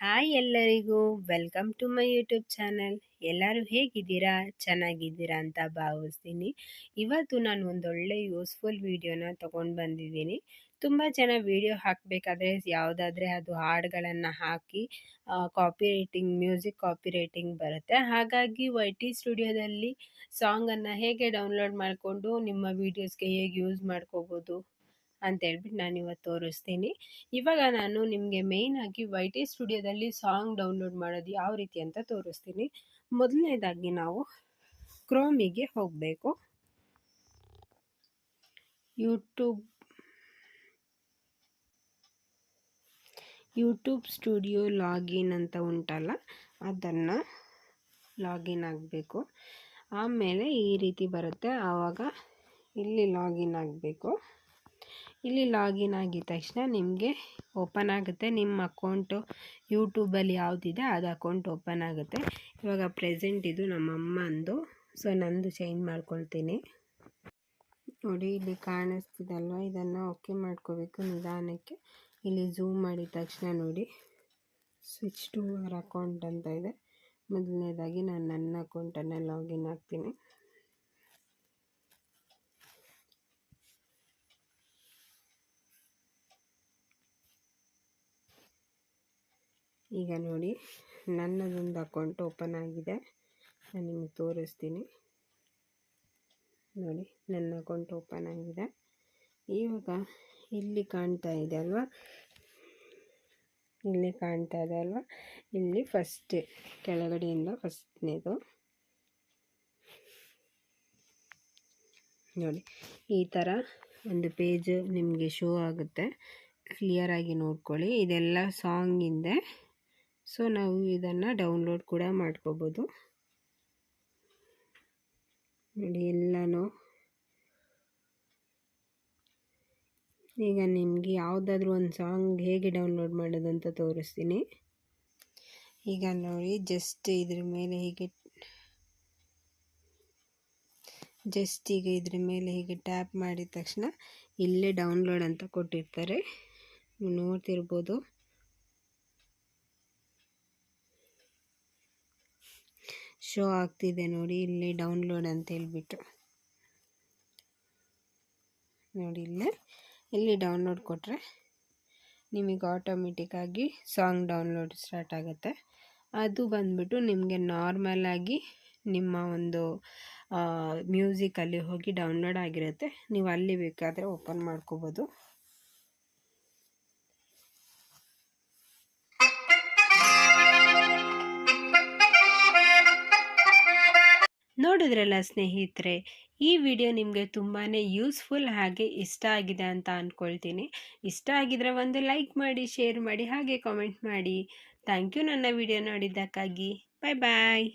Hi ಎಲ್ಲರಿಗೂ welcome to my YouTube channel. ಎಲ್ಲರೂ ಹೇಗಿದ್ದೀರಾ? ಚೆನ್ನಾಗಿದ್ದೀರಾ ಅಂತ ಭಾವಿಸ್ತೀನಿ. ಇವತ್ತು ನಾನು ಒಂದೊಳ್ಳೆ ಯೂಸ್ಫುಲ್ ವಿಡಿಯೋನ ತೊಗೊಂಡು ಬಂದಿದ್ದೀನಿ. ತುಂಬ ಜನ ವಿಡಿಯೋ ಹಾಕಬೇಕಾದ್ರೆ ಯಾವುದಾದ್ರೆ ಅದು ಹಾಡುಗಳನ್ನು ಹಾಕಿ copy writing, music copy writing ಬರುತ್ತೆ. ಹಾಗಾಗಿ YT ಸ್ಟುಡಿಯೋದಲ್ಲಿ ಸಾಂಗನ್ನು ಹೇಗೆ ಡೌನ್ಲೋಡ್ ಮಾಡಿಕೊಂಡು ನಿಮ್ಮ ವೀಡಿಯೋಸ್ಗೆ ಹೇಗೆ ಯೂಸ್ ಮಾಡ್ಕೋಬೋದು ಅಂತ ಹೇಳ್ಬಿಟ್ಟು ನಾನು ಇವತ್ತು ತೋರಿಸ್ತೀನಿ. ಇವಾಗ ನಾನು ನಿಮಗೆ ಮೇಯ್ನಾಗಿ YT ಸ್ಟುಡಿಯೋದಲ್ಲಿ ಸಾಂಗ್ ಡೌನ್ಲೋಡ್ ಮಾಡೋದು ಯಾವ ರೀತಿ ಅಂತ ತೋರಿಸ್ತೀನಿ. ಮೊದಲನೇದಾಗಿ ನಾವು ಕ್ರೋಮಿಗೆ ಹೋಗಬೇಕು. ಯೂಟ್ಯೂಬ್ ಸ್ಟುಡಿಯೋ ಲಾಗಿನ್ ಅಂತ ಉಂಟಲ್ಲ, ಅದನ್ನು ಲಾಗಿನ್ ಆಗಬೇಕು. ಆಮೇಲೆ ಈ ರೀತಿ ಬರುತ್ತೆ, ಆವಾಗ ಇಲ್ಲಿ ಲಾಗಿನ್ ಆಗಬೇಕು. ಇಲ್ಲಿ ಲಾಗಿನ್ ಆಗಿದ ತಕ್ಷಣ ನಿಮಗೆ ಓಪನ್ ಆಗುತ್ತೆ ನಿಮ್ಮ ಅಕೌಂಟು. ಯೂಟ್ಯೂಬಲ್ಲಿ ಯಾವುದಿದೆ ಅದು ಅಕೌಂಟ್ ಓಪನ್ ಆಗುತ್ತೆ. ಇವಾಗ ಪ್ರೆಸೆಂಟ್ ಇದು ನಮ್ಮಮ್ಮಂದು, ಸೊ ನಂದು ಚೇಂಜ್ ಮಾಡ್ಕೊಳ್ತೀನಿ. ನೋಡಿ, ಇಲ್ಲಿ ಕಾಣಿಸ್ತಿದಲ್ವ, ಇದನ್ನು ಓಕೆ ಮಾಡ್ಕೋಬೇಕು ನಿಧಾನಕ್ಕೆ. ಇಲ್ಲಿ ಝೂಮ್ ಮಾಡಿದ ತಕ್ಷಣ ನೋಡಿ ಸ್ವಿಚ್ ಟು ಅವರ್ ಅಕೌಂಟ್ ಅಂತ ಇದೆ. ಮೊದಲನೇದಾಗಿ ನಾನು ನನ್ನ ಅಕೌಂಟನ್ನು ಲಾಗಿನ್ ಆಗ್ತೀನಿ. ಈಗ ನೋಡಿ, ನನ್ನದೊಂದು ಅಕೌಂಟ್ ಓಪನ್ ಆಗಿದೆ. ನಾನು ನಿಮಗೆ ತೋರಿಸ್ತೀನಿ. ನೋಡಿ, ನನ್ನ ಅಕೌಂಟ್ ಓಪನ್ ಆಗಿದೆ. ಇವಾಗ ಇಲ್ಲಿ ಕಾಣ್ತಾ ಇದೆ ಅಲ್ವಾ, ಇಲ್ಲಿ ಫಸ್ಟ್ ಕೆಳಗಡೆಯಿಂದ ಫಸ್ಟ್ನೇದು ನೋಡಿ, ಈ ಥರ ಒಂದು ಪೇಜ್ ನಿಮಗೆ ಶೋ ಆಗುತ್ತೆ. ಕ್ಲಿಯರಾಗಿ ನೋಡ್ಕೊಳ್ಳಿ, ಇದೆಲ್ಲ ಸಾಂಗಿಂದೆ. ಸೊ ನಾವು ಇದನ್ನು ಡೌನ್ಲೋಡ್ ಕೂಡ ಮಾಡ್ಕೋಬೋದು. ನೋಡಿ ಎಲ್ಲನೂ. ಈಗ ನಿಮಗೆ ಯಾವುದಾದ್ರೂ ಒಂದು ಸಾಂಗ್ ಹೇಗೆ ಡೌನ್ಲೋಡ್ ಮಾಡೋದು ಅಂತ ತೋರಿಸ್ತೀನಿ. ಈಗ ನೋಡಿ, ಜಸ್ಟ್ ಇದ್ರ ಮೇಲೆ ಹೀಗೆ ಟ್ಯಾಪ್ ಮಾಡಿದ ತಕ್ಷಣ ಇಲ್ಲೇ ಡೌನ್ಲೋಡ್ ಅಂತ ಕೊಟ್ಟಿರ್ತಾರೆ, ನೋಡ್ತಿರ್ಬೋದು. ಶೋ ಆಗ್ತಿದೆ ನೋಡಿ, ಇಲ್ಲಿ ಡೌನ್ಲೋಡ್ ಅಂತ ಹೇಳ್ಬಿಟ್ಟು. ನೋಡಿ, ಇಲ್ಲಿ ಡೌನ್ಲೋಡ್ ಕೊಟ್ಟರೆ ನಿಮಗೆ ಆಟೋಮೆಟಿಕ್ಕಾಗಿ ಸಾಂಗ್ ಡೌನ್ಲೋಡ್ ಸ್ಟಾರ್ಟ್ ಆಗುತ್ತೆ. ಅದು ಬಂದ್ಬಿಟ್ಟು ನಿಮಗೆ ನಾರ್ಮಲಾಗಿ ನಿಮ್ಮ ಒಂದು ಮ್ಯೂಸಿಕಲ್ಲಿ ಹೋಗಿ ಡೌನ್ಲೋಡ್ ಆಗಿರುತ್ತೆ. ನೀವು ಅಲ್ಲಿ ಬೇಕಾದರೆ ಓಪನ್ ಮಾಡ್ಕೋಬೋದು. ನೋಡಿದ್ರಲ್ಲ ಸ್ನೇಹಿತರೆ, ಈ ವಿಡಿಯೋ ನಿಮಗೆ ತುಂಬಾ ಯೂಸ್ಫುಲ್ ಹಾಗೆ ಇಷ್ಟ ಆಗಿದೆ ಅಂತ ಅಂದ್ಕೊಳ್ತೀನಿ. ಇಷ್ಟ ಆಗಿದ್ರೆ ಒಂದು ಲೈಕ್ ಮಾಡಿ, ಶೇರ್ ಮಾಡಿ, ಹಾಗೆ ಕಾಮೆಂಟ್ ಮಾಡಿ. ಥ್ಯಾಂಕ್ ಯು ನನ್ನ ವಿಡಿಯೋ ನೋಡಿದ್ದಕ್ಕಾಗಿ. ಬಾಯ್ ಬಾಯ್.